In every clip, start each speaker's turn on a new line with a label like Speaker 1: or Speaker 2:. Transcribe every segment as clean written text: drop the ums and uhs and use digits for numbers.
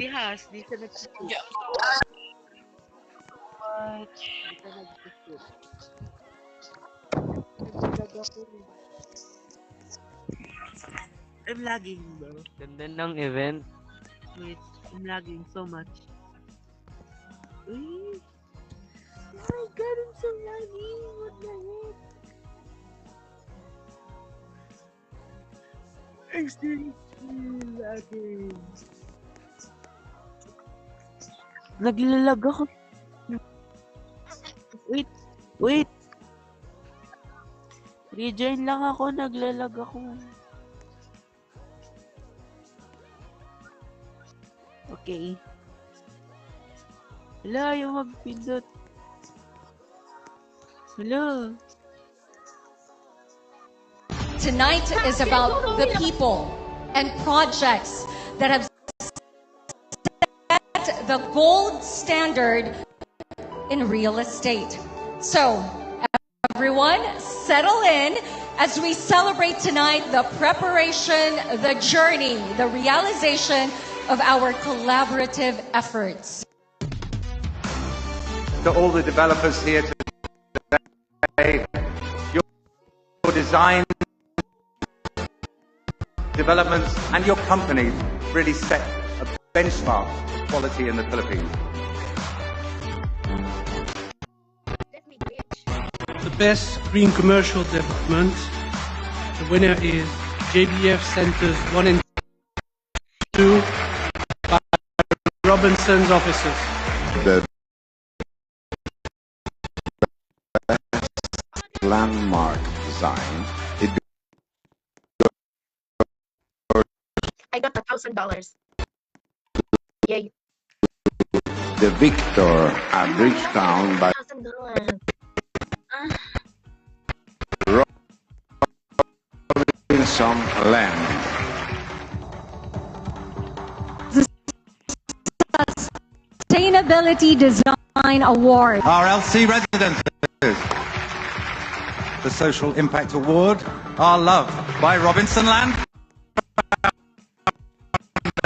Speaker 1: Si Has, di siya nag-shoot.
Speaker 2: Yeah.
Speaker 1: What? Di ka nag-shoot. Naglalag ako. I'm lagging, bro.
Speaker 3: Ganda ng event.
Speaker 1: Wait, I'm lagging so much. Uy! Oh my god, I'm so lagging! What the heck? I'm still lagging. Naglalag ako. Wait! Wait! Rejoin lang ako, naglalag ako. Okay. Hala, yung magpindot. Hala.
Speaker 4: Tonight is about the people and projects that have set the gold standard in real estate. So, everyone, settle in as we celebrate tonight the preparation, the journey, the realization of our collaborative efforts.
Speaker 5: To all the developers here today, your design, developments, and your company really set a benchmark for quality in the Philippines.
Speaker 6: The best green commercial development, the winner is JBF Centers 1 and 2 by Robinson's offices.
Speaker 7: The landmark design.
Speaker 8: I got $1,000. Yay.
Speaker 7: The Victor at Bridgetown by
Speaker 8: $1,000.
Speaker 7: Robinson Land.
Speaker 4: Sustainability Design Award.
Speaker 5: RLC Residences. The Social Impact Award, Our Love by Robinson Land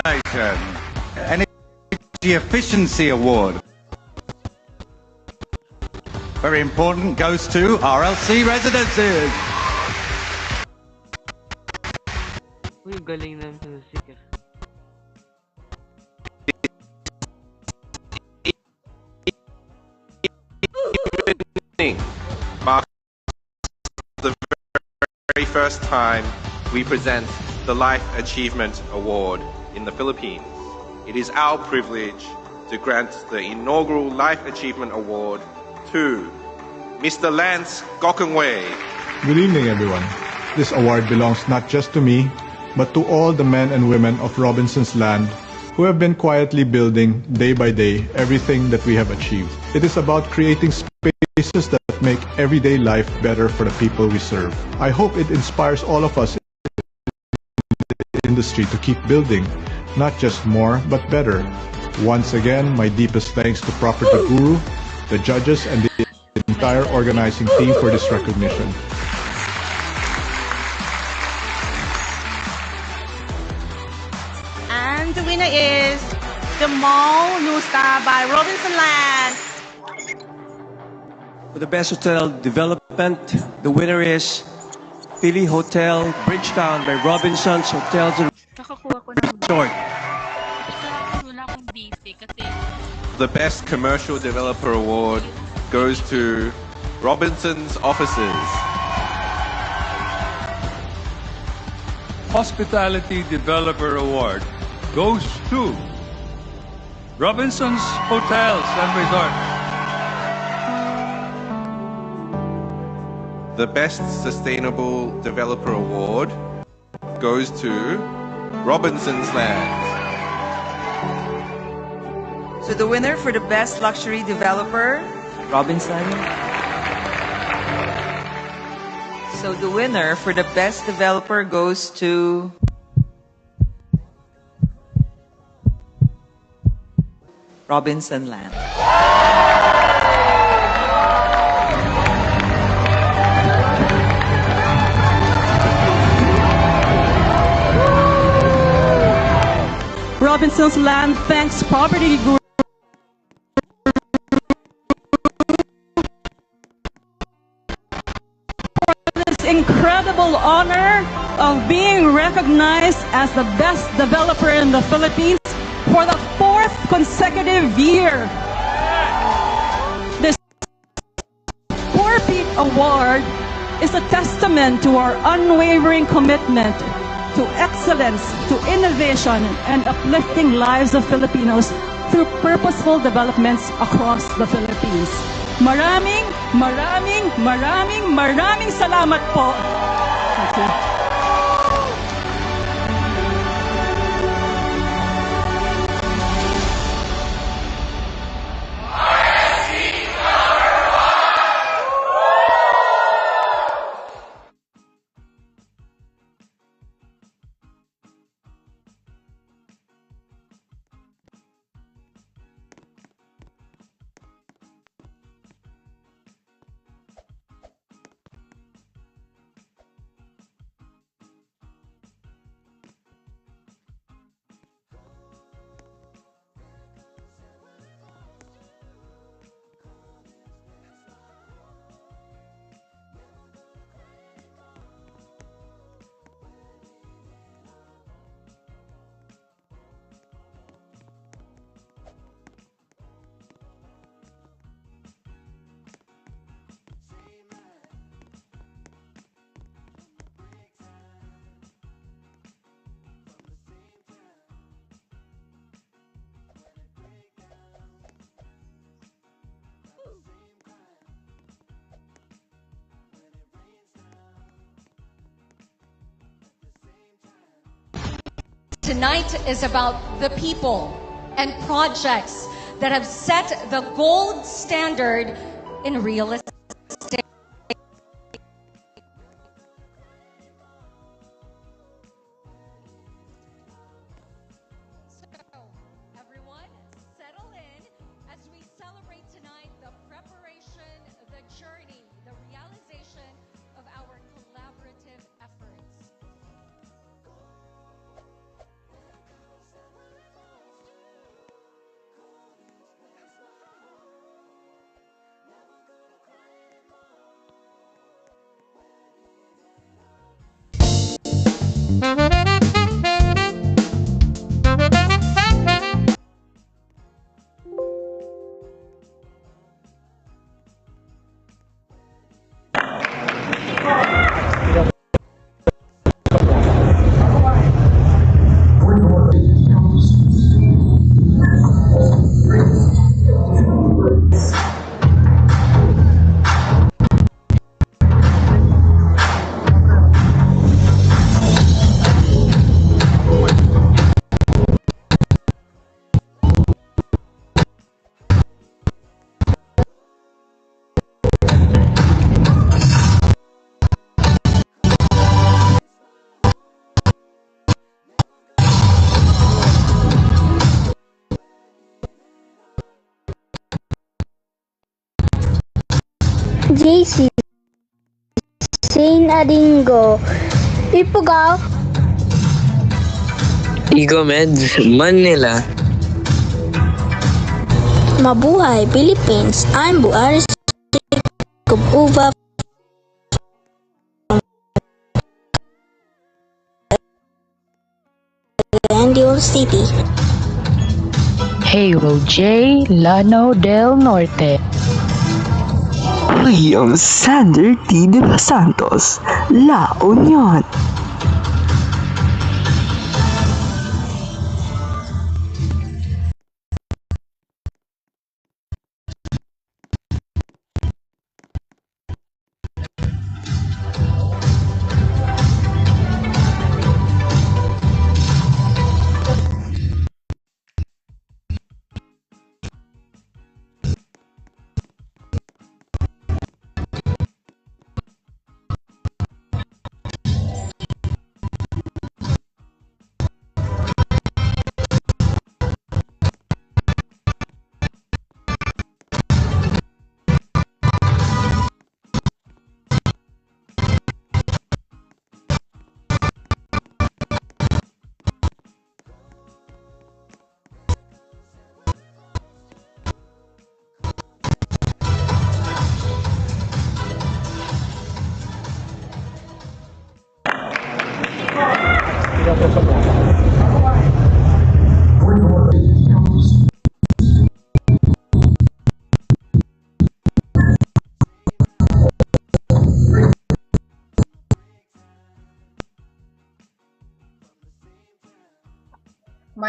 Speaker 5: Foundation. Energy Efficiency Award. Very important, goes to RLC Residences.
Speaker 3: Uy, galing ng music.
Speaker 9: Marks the very first time we present the Life Achievement Award in the Philippines. It is our privilege to grant the inaugural Life Achievement Award to Mr. Lance Gokongwei.
Speaker 10: Good evening, everyone. This award belongs not just to me, but to all the men and women of Robinson's Land who have been quietly building, day by day, everything that we have achieved. It is about creating spaces that make everyday life better for the people we serve. I hope it inspires all of us in the industry to keep building, not just more, but better. Once again, my deepest thanks to Property Guru, the judges, and the entire organizing team for this recognition.
Speaker 1: And the winner is the Mall New Star by Robinson Land.
Speaker 11: For the best hotel development, the winner is Philly Hotel Bridgetown by Robinson's Hotels and
Speaker 1: Nakakuha ko ng
Speaker 11: Resort.
Speaker 2: Wala akong busy kasi
Speaker 9: The Best Commercial Developer Award goes to Robinson's Offices.
Speaker 12: Hospitality Developer Award goes to Robinson's Hotels and Resorts.
Speaker 9: The Best Sustainable Developer Award goes to Robinson's Land.
Speaker 13: So the winner for the best luxury developer,
Speaker 11: Robinson.
Speaker 13: so the winner for the best developer goes to Robinson Land.
Speaker 1: Robinson's Land thanks Property Group for this incredible honor of being recognized as the best developer in the Philippines for the 4th consecutive year. This 4-Peak Award is a testament to our unwavering commitment to excellence, to innovation, and uplifting lives of Filipinos through purposeful developments across the Philippines. Maraming salamat po. Thank you.
Speaker 4: Tonight is about the people and projects that have set the gold standard in real estate. So, everyone, settle in as we celebrate tonight the preparation, the journey, the realization of our collaborative efforts.
Speaker 8: JC Saint Adingo Ipugao
Speaker 14: Igo Meds, Manila.
Speaker 8: Mabuhay Philippines. I'm Buaris Kubuva from Grandiola City.
Speaker 15: Halo J. Lano del Norte.
Speaker 16: William Sander T. de los Santos, La Union.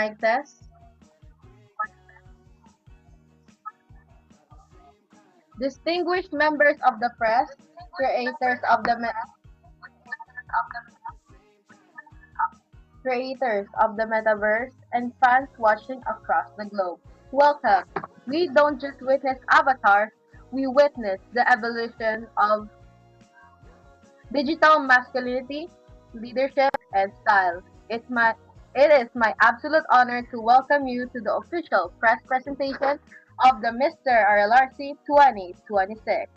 Speaker 17: Mic test. Distinguished members of the press, creators of the metaverse, and fans watching across the globe. Welcome. We don't just witness avatars, we witness the evolution of digital masculinity, leadership, and style. It is my absolute honor to welcome you to the official press presentation of the Mr. RLRC 2026.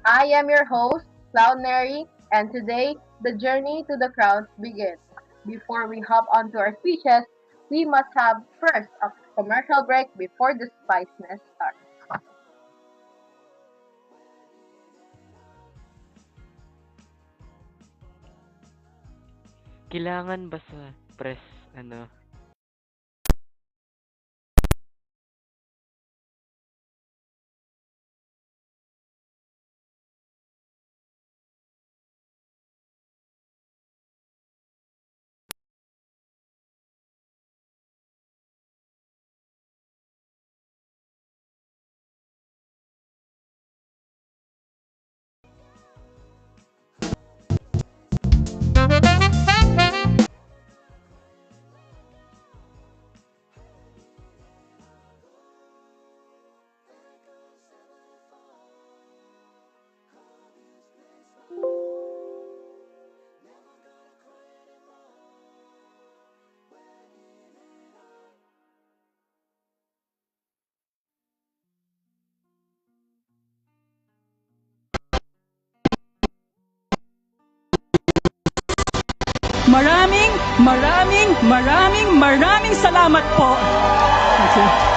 Speaker 17: I am your host, Cloud Neri, and today the journey to the crowns begins. Before we hop onto our speeches, we must have first a commercial break before the spiciness starts.
Speaker 3: Kailangan ba sa press,
Speaker 1: Maraming salamat po. Thank you.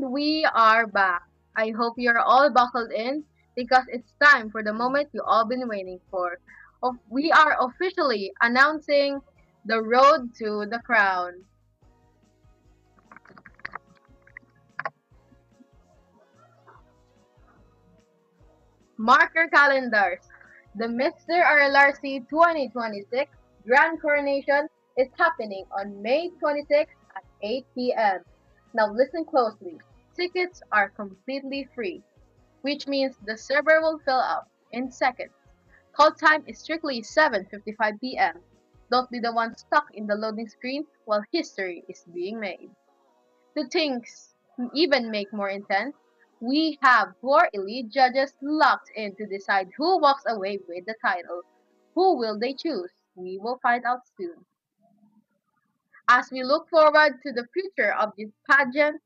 Speaker 17: And we are back. I hope you're all buckled in because it's time for the moment you all been waiting for. We are officially announcing the road to the crown. Mark your calendars. The Mr. RLRC 2026 Grand Coronation is happening on May 26 at 8 p.m. Now listen closely. Tickets are completely free, which means the server will fill up in seconds. Call time is strictly 7:55 p.m. Don't be the one stuck in the loading screen while history is being made. To things even make more intense, we have four elite judges locked in to decide who walks away with the title. Who will they choose? We will find out soon. As we look forward to the future of this pageant,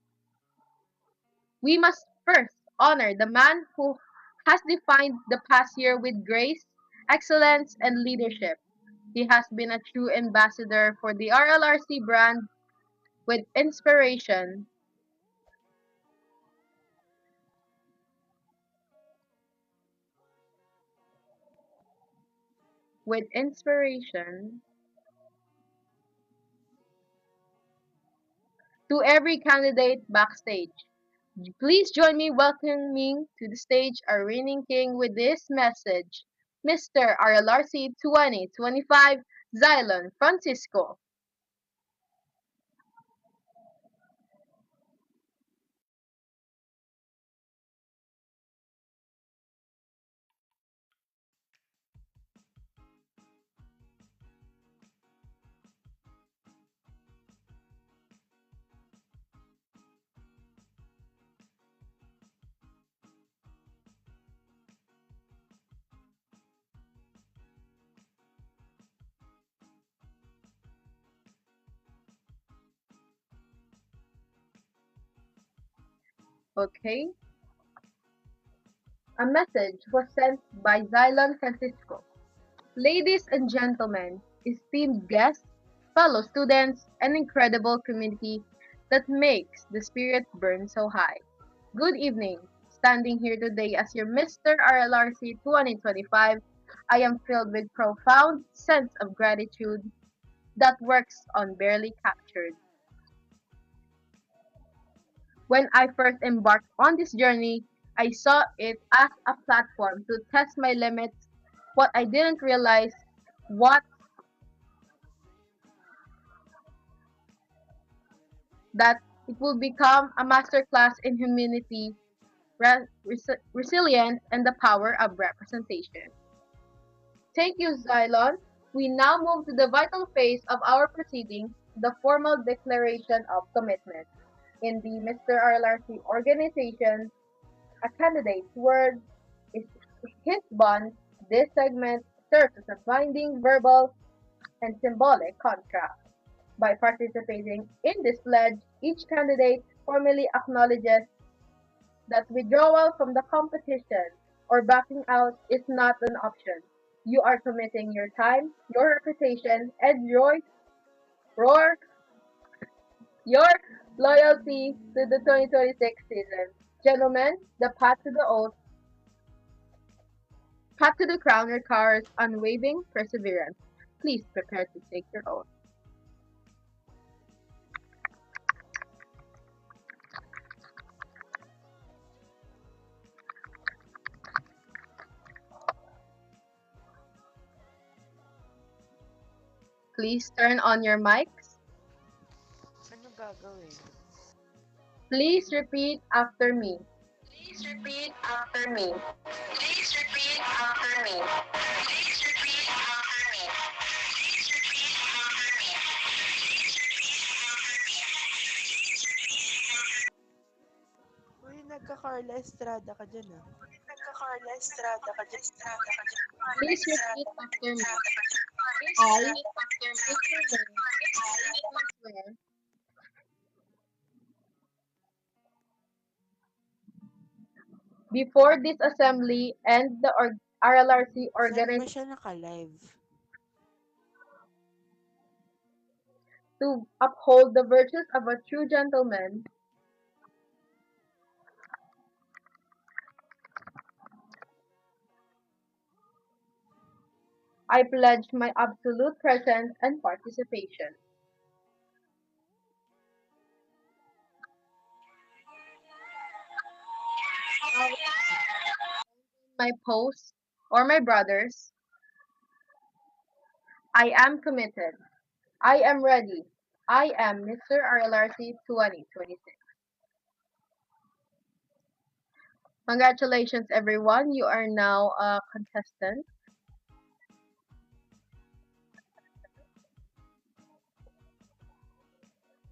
Speaker 17: we must first honor the man who has defined the past year with grace, excellence, and leadership. He has been a true ambassador for the RLRC brand with inspiration, with inspiration to every candidate backstage. Please join me welcoming to the stage our reigning king with this message, Mr. RLRC 2025, Xylon Francisco. Okay. A message was sent by Xylon Francisco. Ladies and gentlemen, esteemed guests, fellow students, and incredible community that makes the spirit burn so high. Good evening. Standing here today as your Mr. RLRC 2025, I am filled with profound sense of gratitude that works on barely captured. When I first embarked on this journey, I saw it as a platform to test my limits. What I didn't realize what that it will become a masterclass in humanity, resilience, and the power of representation. Thank you, Xylon. We now move to the vital phase of our proceedings, the formal declaration of commitment. In the Mr. RLRC organization, a candidate's word is his bond. This segment serves as a binding verbal and symbolic contract. By participating in this pledge, each candidate formally acknowledges that withdrawal from the competition or backing out is not an option. You are committing your time, your reputation, and your, your loyalty to the 2026 season. Gentlemen, the path to the oath, path to the crown requires unwavering perseverance. Please prepare to take your oath. Please turn on your mics.
Speaker 3: Ano gagawin?
Speaker 17: Please repeat after me.
Speaker 18: Please repeat after me. Please repeat after me. Please repeat after me. Please repeat after me. Please repeat after me.
Speaker 13: Uy, nagka-Carla Estrada ka dyan ah.
Speaker 18: Nagka-Carla Estrada ka dyan.
Speaker 17: Please repeat after me.
Speaker 18: Please
Speaker 17: I,
Speaker 18: repeat after me.
Speaker 17: swear before this assembly and the RLRC
Speaker 13: Saan ba
Speaker 17: organization
Speaker 13: siya naka-live?
Speaker 17: to uphold the virtues of a true gentleman, I pledge my absolute presence and participation. My post or my brothers, I am committed. I am ready. I am Mr. RLRC 2026. Congratulations, everyone. You are now a contestant.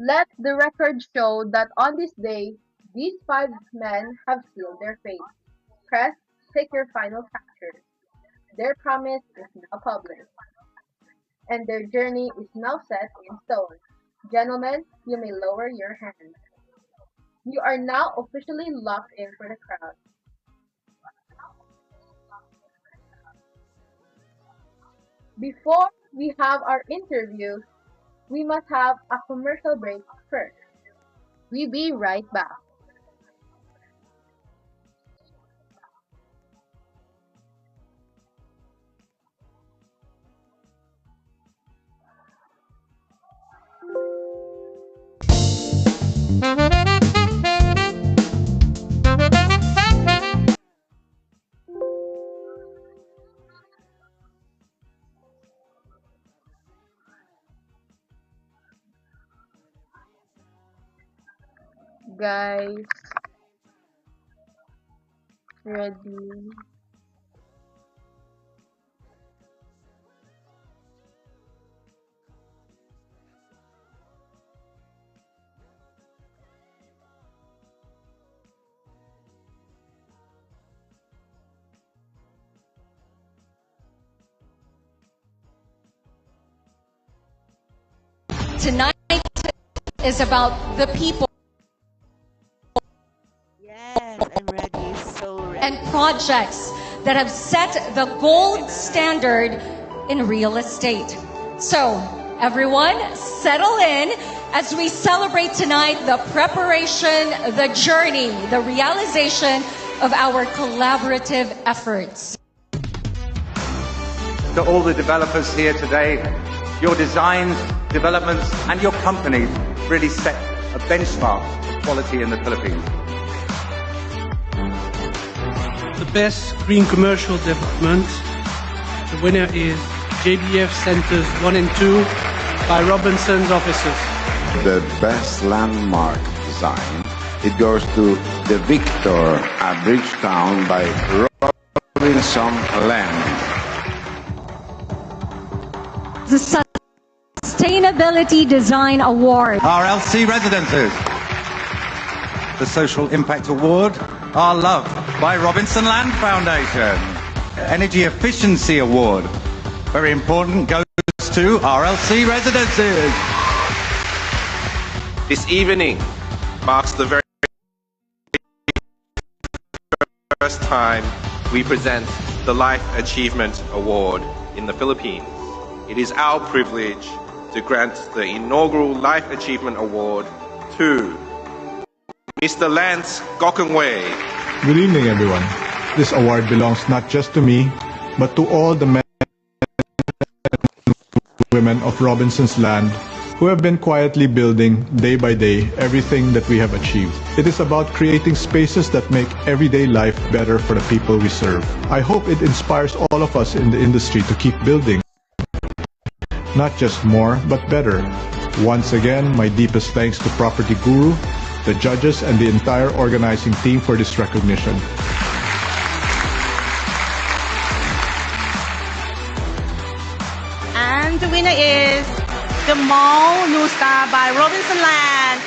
Speaker 17: Let the record show that on this day, these 5 men have sealed their fate. Press, take your final captures. Their promise is now public, and their journey is now set in stone. Gentlemen, you may lower your hands. You are now officially locked in for the crowd. Before we have our interview, we must have a commercial break first. We'll be right back. Guys, ready?
Speaker 4: Tonight is about the people.
Speaker 3: Yes, I'm ready. So ready.
Speaker 4: And projects that have set the gold standard in real estate. So, everyone, settle in as we celebrate tonight the preparation, the journey, the realization of our collaborative efforts.
Speaker 5: To all the developers here today, your designs, developments, and your companies really set a benchmark of quality in the Philippines.
Speaker 6: The best green commercial development. The winner is JBF Centers 1 and 2 by Robinson's offices.
Speaker 7: The best landmark design, it goes to the Victor at Bridgetown by Robinson Land.
Speaker 4: The Sustainability Design Award.
Speaker 5: RLC Residences. The Social Impact Award, Our Love by Robinson Land Foundation. Energy Efficiency Award, very important, goes to RLC Residences.
Speaker 9: This evening marks the very first time we present the Life Achievement Award in the Philippines. It is our privilege to grant the inaugural Life Achievement Award to Mr. Lance Gokongwei.
Speaker 10: Good evening, everyone. This award belongs not just to me, but to all the men and women of Robinson's Land who have been quietly building, day by day, everything that we have achieved. It is about creating spaces that make everyday life better for the people we serve. I hope it inspires all of us in the industry to keep building. Not just more, but better. Once again, my deepest thanks to Property Guru, the judges, and the entire organizing team for this recognition.
Speaker 19: And the winner is the Mall New Star by Robinson Land.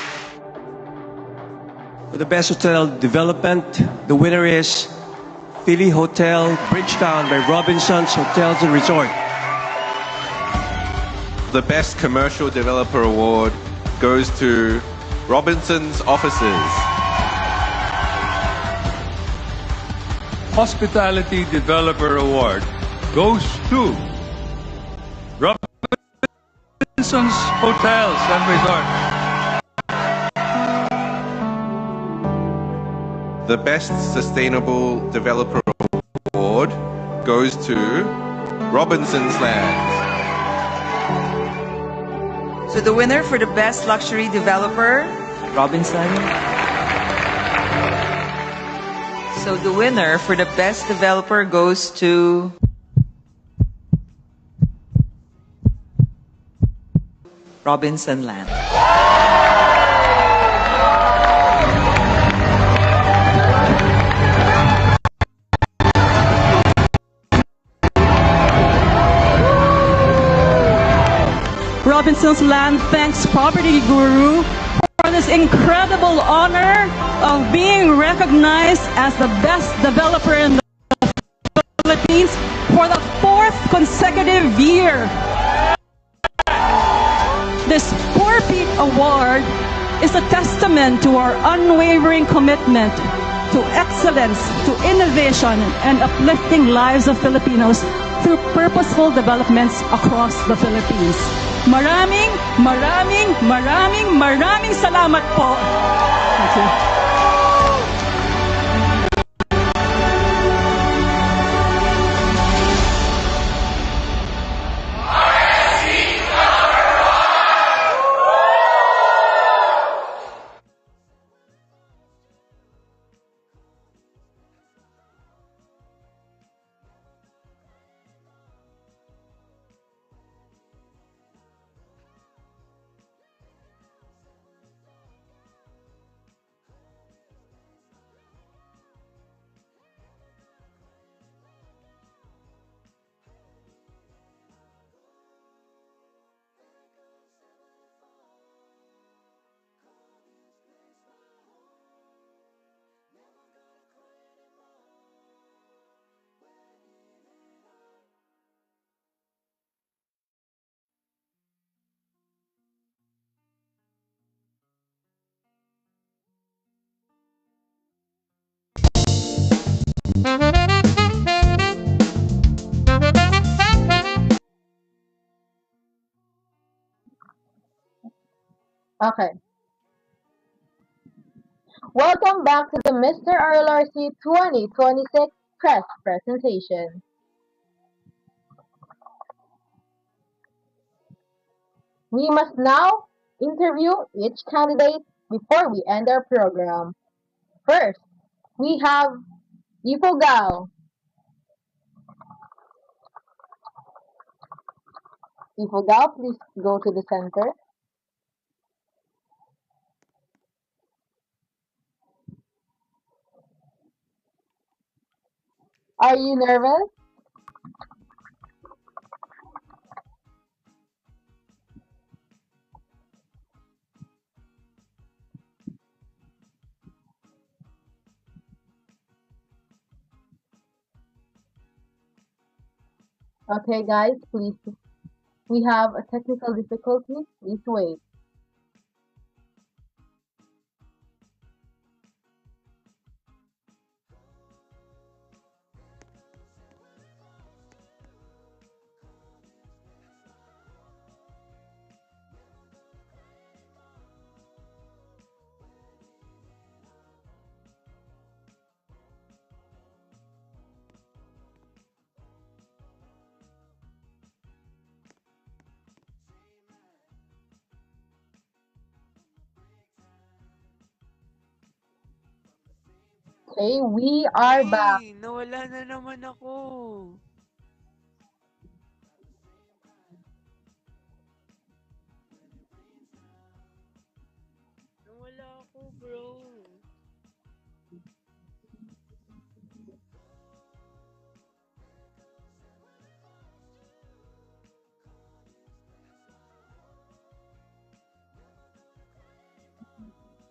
Speaker 11: For the best hotel development, the winner is Philly Hotel Bridgetown by Robinson's Hotels and Resort.
Speaker 9: The Best Commercial Developer Award goes to Robinson's Offices.
Speaker 12: Hospitality Developer Award goes to Robinson's Hotels and Resort.
Speaker 9: The Best Sustainable Developer Award goes to Robinson's Land.
Speaker 13: So the winner for the Best Luxury Developer,
Speaker 14: Robinson.
Speaker 13: So the winner for the best developer goes to Robinson Land.
Speaker 1: Robinson's Land thanks Property Guru for this incredible honor of being recognized as the best developer in the Philippines for the 4th consecutive year. This Poor Pete Award is a testament to our unwavering commitment to excellence, to innovation, and uplifting lives of Filipinos through purposeful developments across the Philippines. Maraming salamat po. Thank you.
Speaker 17: Okay. Welcome back to the Mr. RLRC 2026 press presentation. We must now interview each candidate before we end our program. First, we have Ifugao. Ifugao, please go to the center. Are you nervous? Okay, guys, please. We have a technical difficulty. Please wait. Okay, we are back.
Speaker 3: Nawala na naman ako. Nawala ako, bro.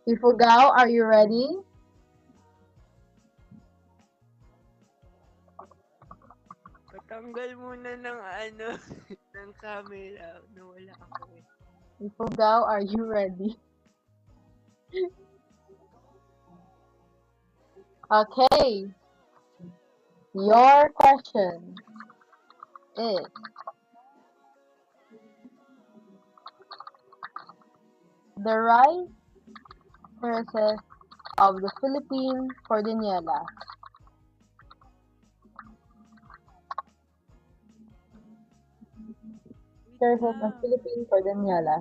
Speaker 17: Ifugao, are you ready?
Speaker 3: Patanggal muna ng ng camera. Nawala ako eh.
Speaker 17: Ifugao, are you ready? Okay. Your question is, the right terraces of the Philippine Cordillera terraces of Philippine Cordillera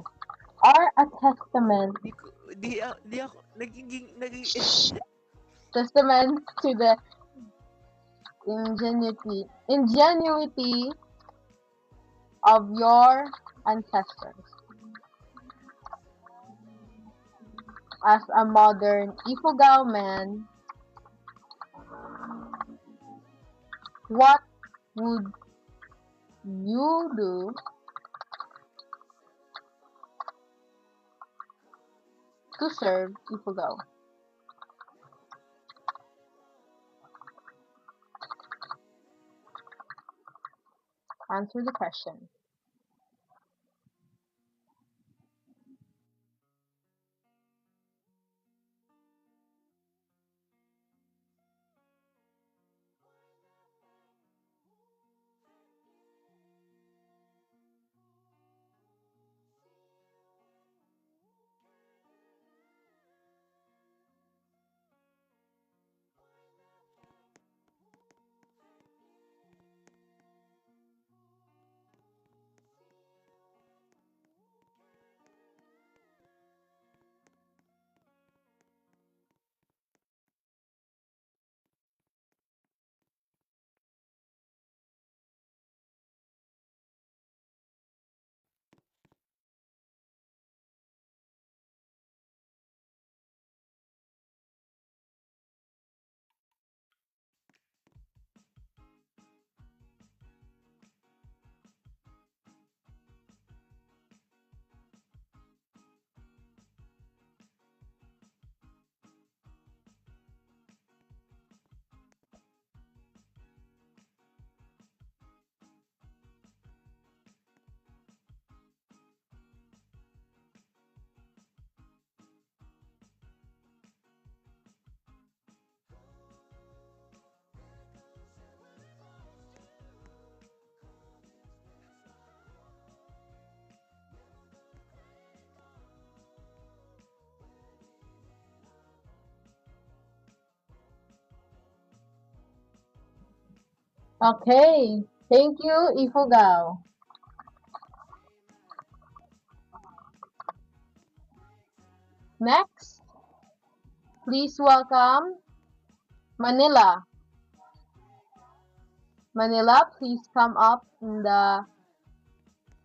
Speaker 17: are a testament.
Speaker 3: Di ako, naging,
Speaker 17: testament to the ingenuity of your ancestors. As a modern Ifugao man, what would you do to serve Ifugao? Answer the question. Okay, thank you, Ifugao. Next, please welcome Manila. Manila, please come up in the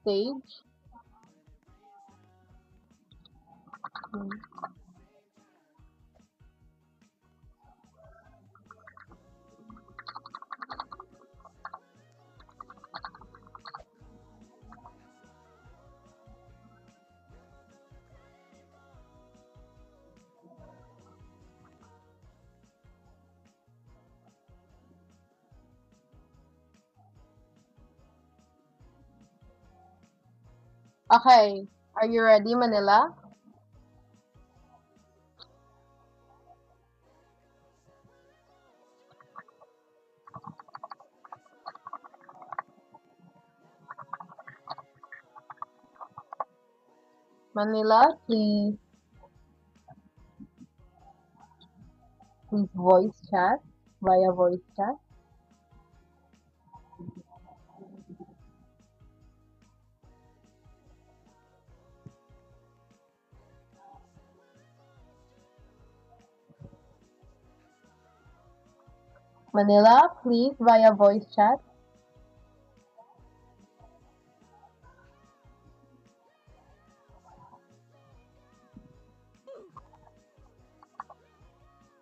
Speaker 17: stage. Okay, are you ready, Manila? Manila, please voice chat via voice chat. Manila, please via voice chat.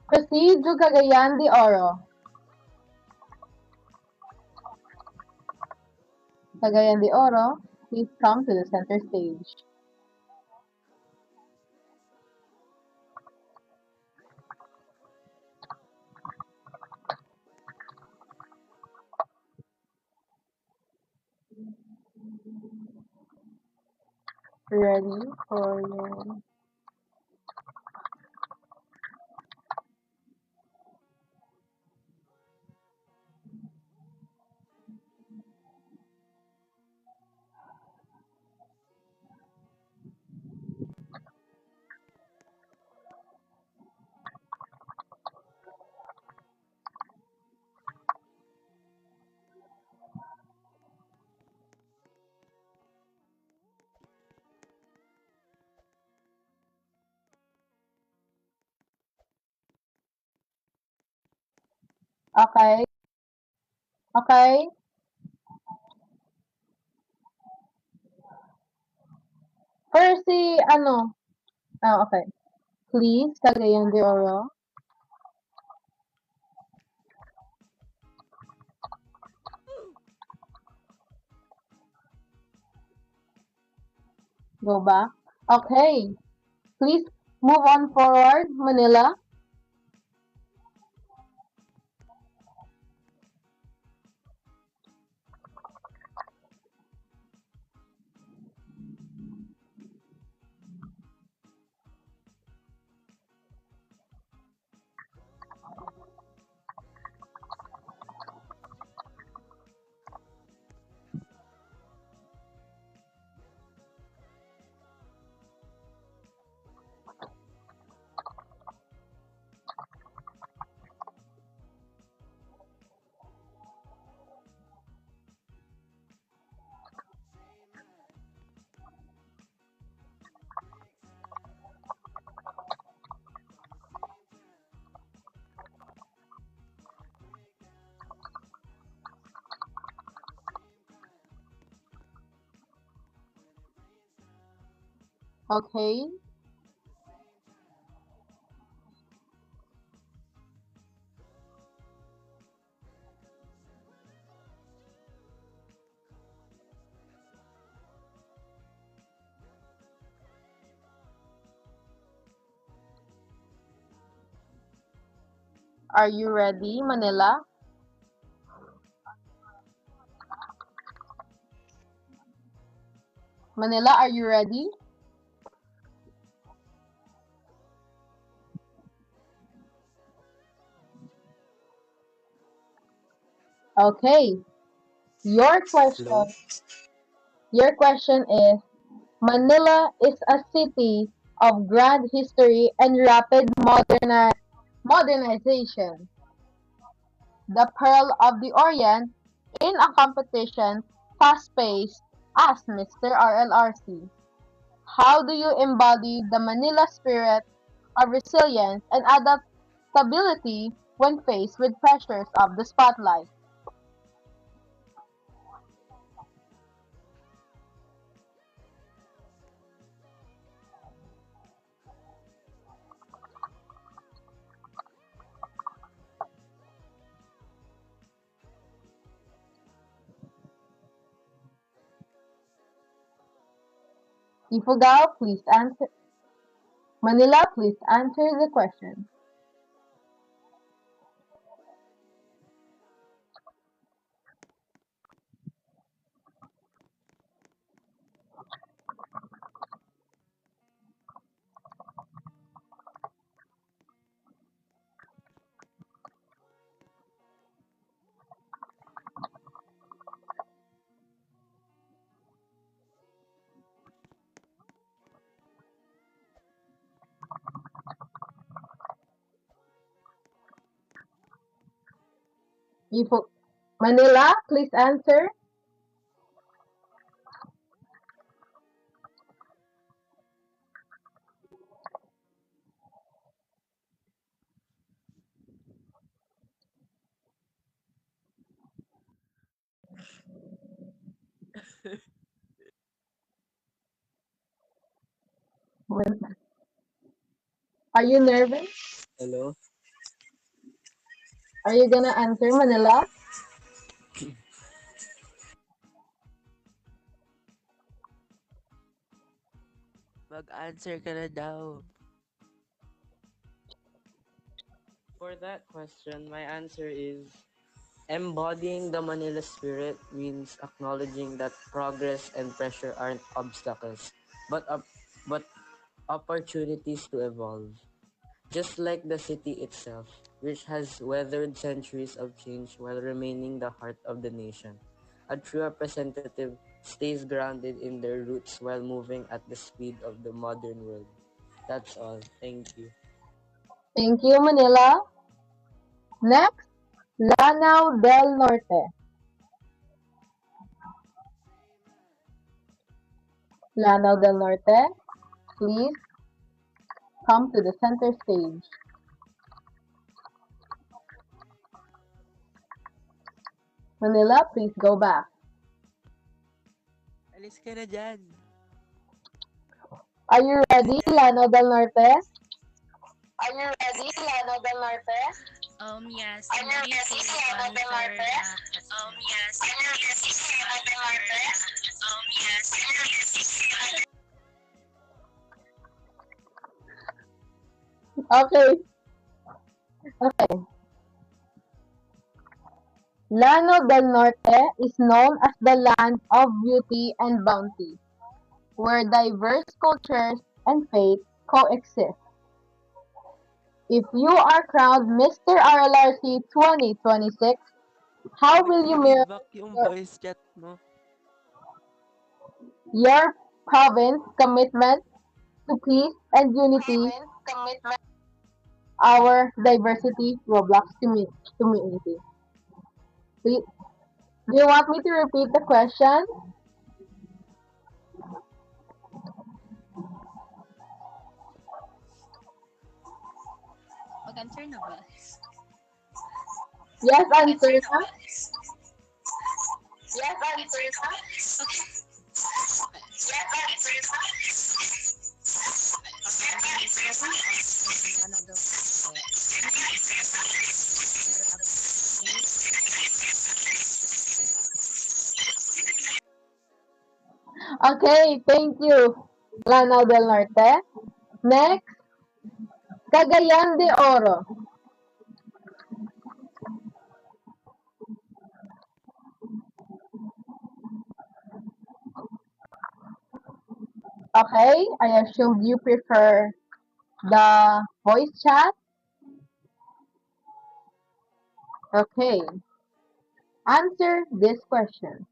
Speaker 17: Proceed to Cagayan de Oro. Cagayan de Oro, please come to the center stage. Ready for your... Okay. Okay. First si, okay. Please, Cagayan de Oro. Go back. Okay. Please move on forward, Manila. Okay. Are you ready, Manila? Manila, are you ready? Okay. Your
Speaker 3: Hello?
Speaker 17: question is, Manila is a city of grand history and rapid modernization. The Pearl of the Orient in a competition fast-paced. Ask Mr. RLRC. How do you embody the Manila spirit of resilience and adaptability when faced with pressures of the spotlight? Ifugao, please answer. Manila, please answer the question. Manila, please answer. Are you nervous?
Speaker 14: Hello?
Speaker 17: Are you gonna answer, Manila?
Speaker 3: Mag-answer ka na daw.
Speaker 14: For that question, my answer is embodying the Manila spirit means acknowledging that progress and pressure aren't obstacles, but opportunities to evolve. Just like the city itself, which has weathered centuries of change while remaining the heart of the nation. A true representative stays grounded in their roots while moving at the speed of the modern world. That's all. Thank you.
Speaker 17: Thank you, Manila. Next, Lanao del Norte. Lanao del Norte, please come to the center stage. Manila, please go back.
Speaker 3: Alis ka na dyan.
Speaker 17: Are you ready, Lano del Norte?
Speaker 18: Are you ready, Lano del Norte?
Speaker 2: Yes.
Speaker 18: Are you ready, Lano del Norte? Yes. Are you ready, Lano del Norte? Yes. Are you ready?
Speaker 17: Okay. Okay. Llano del Norte is known as the land of beauty and bounty, where diverse cultures and faiths coexist. If you are crowned Mr. RLRC 2026, how will you mirror
Speaker 3: Feedback yung voice chat mo.
Speaker 17: your province commitment to peace and unity,
Speaker 18: Commitment.
Speaker 17: our diversity Roblox community? Do you want me to repeat the question?
Speaker 2: Mag-answer na ba?
Speaker 17: Yes, answer na.
Speaker 18: Yes, answer na.
Speaker 2: Okay.
Speaker 18: Yes, answer na.
Speaker 2: Ano daw?
Speaker 17: Okay, thank you, Lanao del Norte. Next, Cagayan de Oro. Okay, I assume you prefer the voice chat. Okay, answer this question.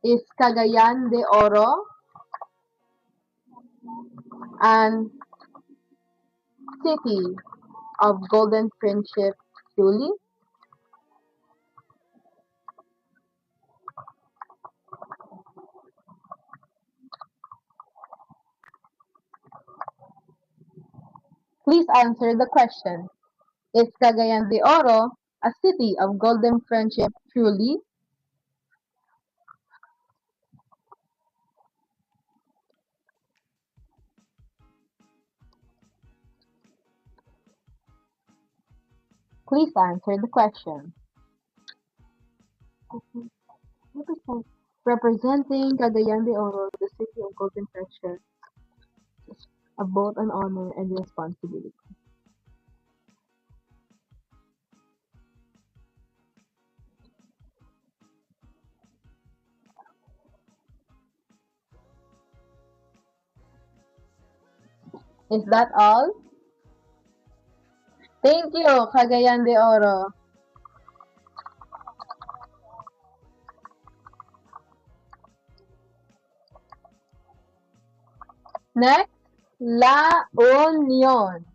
Speaker 17: Is Cagayan de Oro and city of golden friendship truly? Please answer the question. Is Cagayan de Oro a city of golden friendship truly? Please answer the question. Representing Cagayan de Oro, the city of golden friendship, is both an honor and responsibility. Is that all? Thank you, Cagayan de Oro. Next, La Union.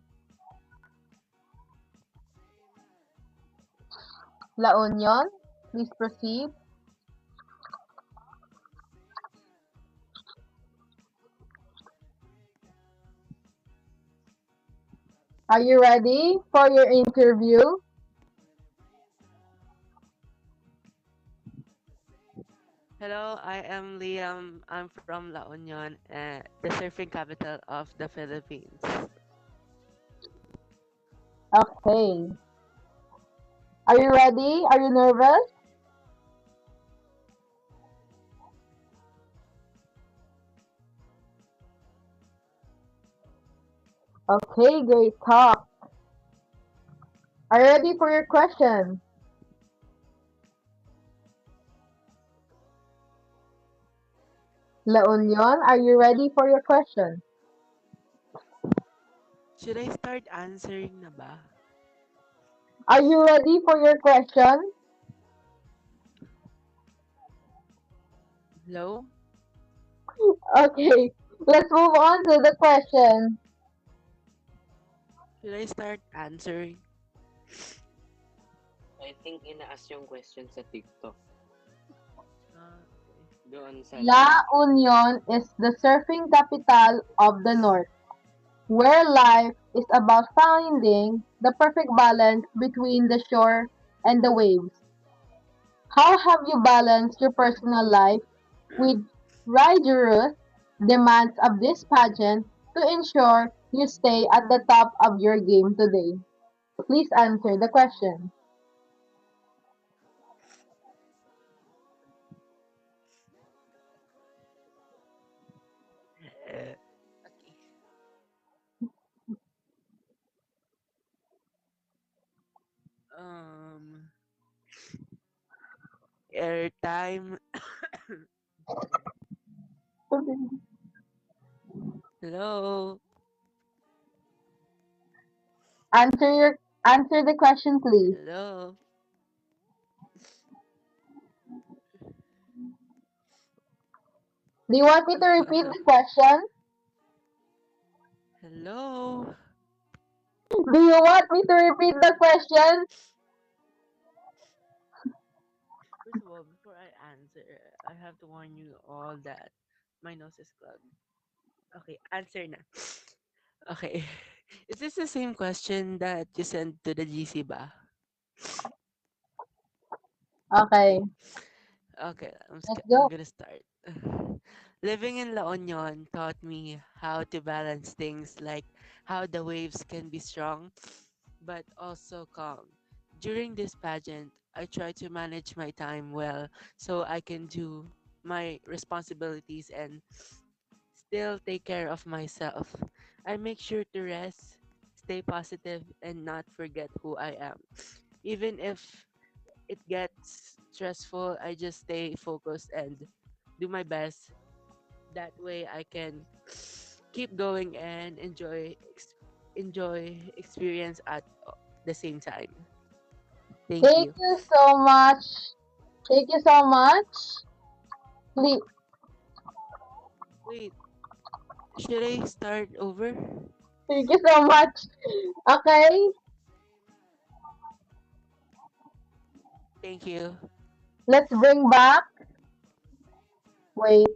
Speaker 17: La Union, please proceed. Are you ready for your interview?
Speaker 3: Hello, I am Liam. I'm from La Union, the surfing capital of the Philippines.
Speaker 17: Okay. Are you ready? Are you nervous? Okay, great talk. Are you ready for your question? La Union, are you ready for your question?
Speaker 3: Should I start answering na ba?
Speaker 17: Are you ready for your question?
Speaker 3: Hello?
Speaker 17: Okay, let's move on to the question.
Speaker 3: Should I start answering? I think ina-ask yung question sa TikTok. Doon sa
Speaker 17: La Union is the surfing capital of the North, where life is about finding the perfect balance between the shore and the waves. How have you balanced your personal life with rigorous demands of this pageant to ensure you stay at the top of your game today? Please answer the question.
Speaker 3: Okay. Um, airtime. Hello.
Speaker 17: Answer the question, please.
Speaker 3: Hello.
Speaker 17: Do you want me to repeat the question?
Speaker 3: Hello.
Speaker 17: Do you want me to repeat the question?
Speaker 3: First of all, before I answer, I have to warn you all that my nose is clogged. Okay, answer na. Okay. Is this the same question that you sent to the GC ba?
Speaker 17: Okay.
Speaker 3: Okay,
Speaker 17: Let's
Speaker 3: I'm
Speaker 17: go.
Speaker 3: gonna start. Living in La Union taught me how to balance things like how the waves can be strong but also calm. During this pageant, I try to manage my time well so I can do my responsibilities and still take care of myself. I make sure to rest, stay positive, and not forget who I am. Even if it gets stressful, I just stay focused and do my best. That way I can keep going and enjoy experience at the same time. Thank
Speaker 17: Thank
Speaker 3: you.
Speaker 17: you so much. Thank you so much. Please.
Speaker 3: Wait, should I start over?
Speaker 17: Thank you so much. Okay.
Speaker 3: Thank you.
Speaker 17: Let's bring back. Wait.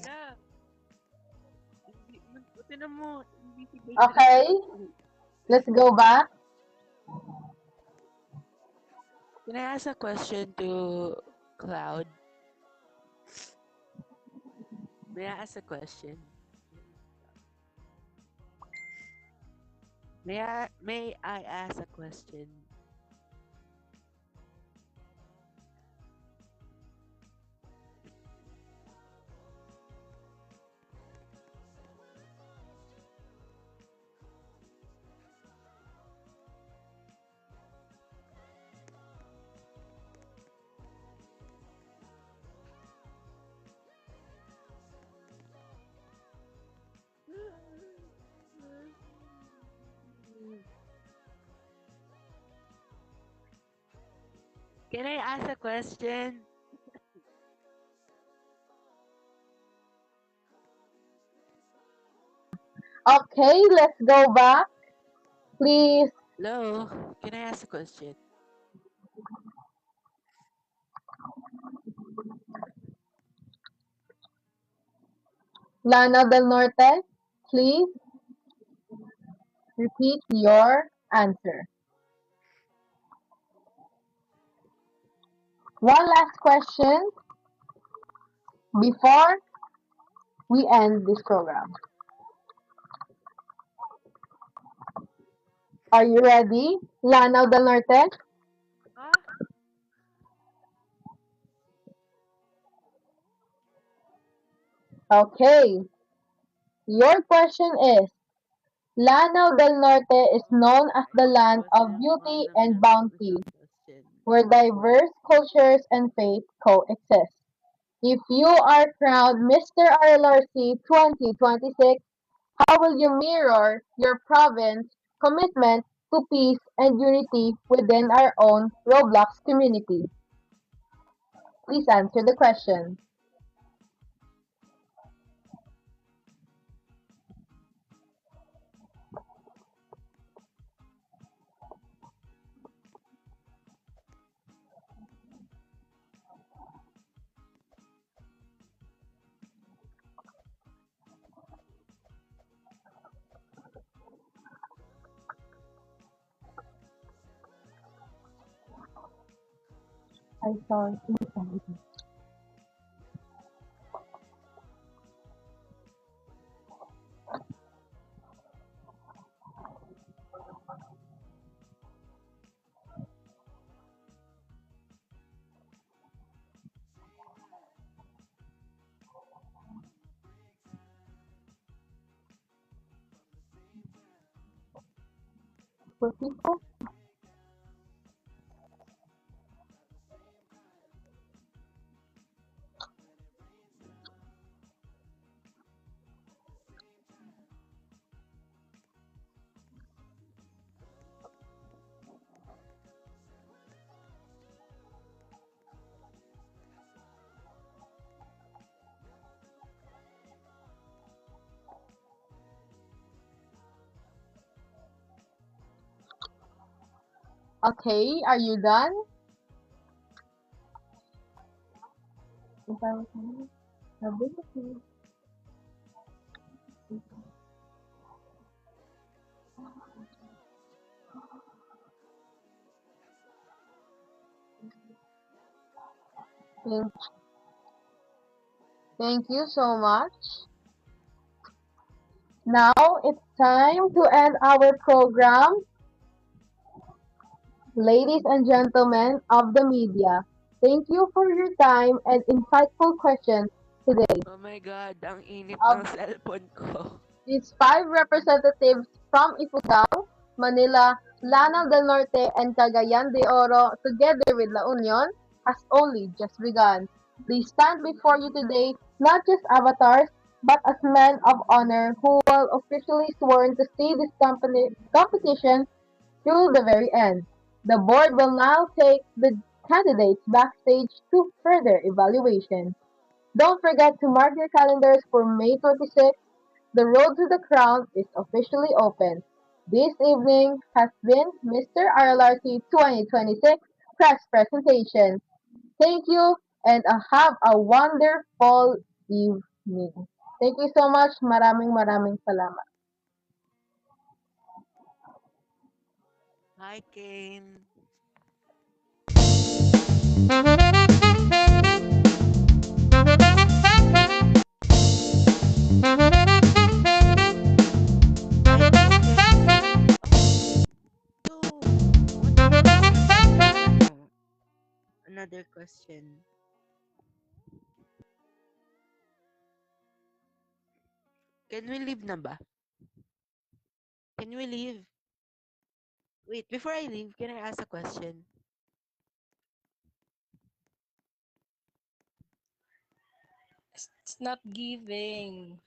Speaker 3: Yeah. Tinan mo, hindi si
Speaker 17: Okay. Let's go back.
Speaker 3: Can I ask a question to Cloud? May I ask a question? May I ask a question? Can I ask a question?
Speaker 17: Okay, let's go back. Please.
Speaker 3: Hello? Can I ask a question?
Speaker 17: Lana del Norte, please repeat your answer. One last question before we end this program. Are you ready, Lanao del Norte?
Speaker 3: Huh?
Speaker 17: Okay. Your question is, Lanao del Norte is known as the land of beauty and bounty. where diverse cultures and faiths coexist. If you are crowned Mr. RLRC 2026, how will you mirror your province commitment to peace and unity within our own Roblox community? Please answer the question. I saw it inside. For people, okay, are you done? Thank, thank you so much. Now it's time to end our program. Ladies and gentlemen of the media, thank you for your time and insightful questions today.
Speaker 3: Oh my God, ang init
Speaker 17: Of
Speaker 3: ng cellphone ko.
Speaker 17: these five representatives from Ifugao, Manila, Lanao del Norte, and Cagayan de Oro, together with La Union, has only just begun. They stand before you today not just avatars, but as men of honor who will officially sworn to see this competition through the very end. The board will now take the candidates backstage to further evaluation. Don't forget to mark your calendars for May 26th. The road to the crown is officially open. This evening has been Mr. RLRT 2026 press presentation. Thank you and have a wonderful evening. Thank you so much. Maraming salamat.
Speaker 3: Hi, Kane. Another question. Can we leave na ba? Can we leave? Wait, before I leave, can I ask a question?
Speaker 4: It's not giving.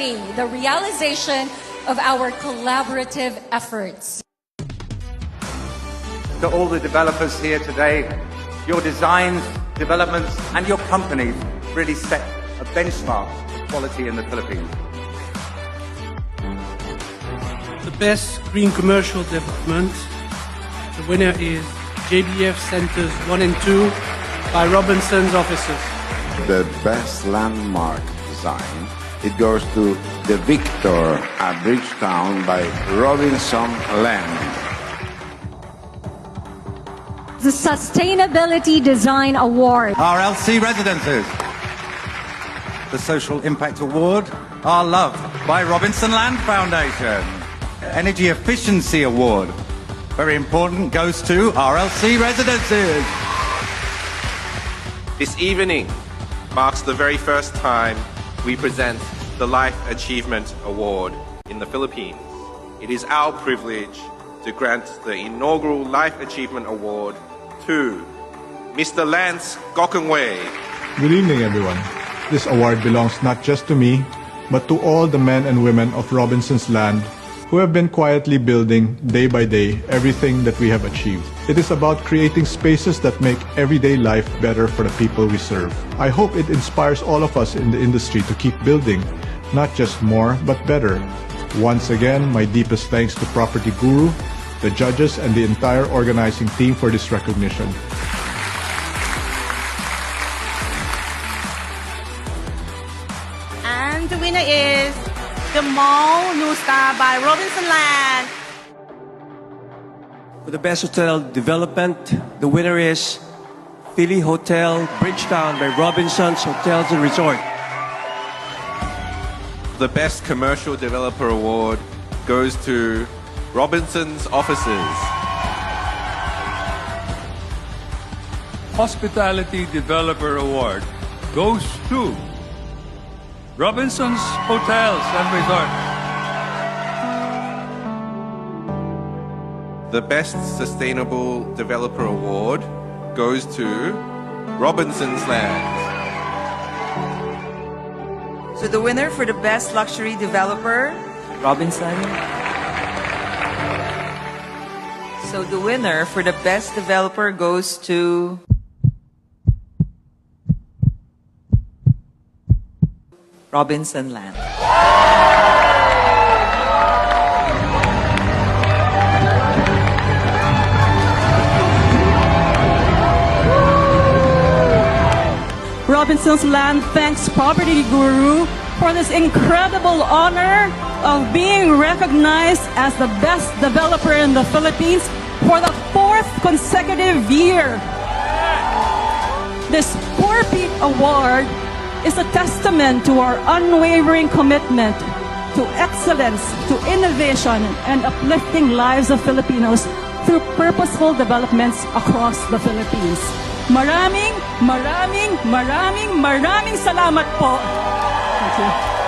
Speaker 4: journey, the realization of our collaborative efforts.
Speaker 5: To all the developers here today, your designs, developments, and your companies really set a benchmark for quality in the Philippines.
Speaker 6: The best green commercial development, the winner is JBF Centers 1 and 2 by Robinson's offices.
Speaker 7: The best landmark design, it goes to the Victor at Bridgetown by Robinson Land.
Speaker 4: The Sustainability Design Award.
Speaker 5: RLC Residences. The Social Impact Award, Our Love by Robinson Land Foundation. Energy Efficiency Award, very important, goes to RLC Residences.
Speaker 9: This evening marks the very first time we present the Life Achievement Award in the Philippines. It is our privilege to grant the inaugural Life Achievement Award to Mr. Lance Gokongwei.
Speaker 10: Good evening, everyone. This award belongs not just to me, but to all the men and women of Robinson's Land who have been quietly building, day by day, everything that we have achieved. It is about creating spaces that make everyday life better for the people we serve. I hope it inspires all of us in the industry to keep building, not just more, but better. Once again, my deepest thanks to Property Guru, the judges, and the entire organizing team for this recognition.
Speaker 19: And the winner is the Mall New Star by Robinson Land.
Speaker 11: For the best hotel development, the winner is Philly Hotel Bridgetown by Robinson's Hotels and Resort.
Speaker 9: The Best Commercial Developer Award goes to Robinson's Offices.
Speaker 12: Hospitality Developer Award goes to Robinson's Hotels and Resorts.
Speaker 9: The Best Sustainable Developer Award goes to Robinson's Land.
Speaker 13: So the winner for the best luxury developer, Robinson. So the winner for the best developer goes to Robinson Land.
Speaker 1: Robinson's Land thanks Property Guru for this incredible honor of being recognized as the best developer in the Philippines for the 4th consecutive year. This Poor Pete Award is a testament to our unwavering commitment to excellence, to innovation, and uplifting lives of Filipinos through purposeful developments across the Philippines. Maraming salamat po. Thank you.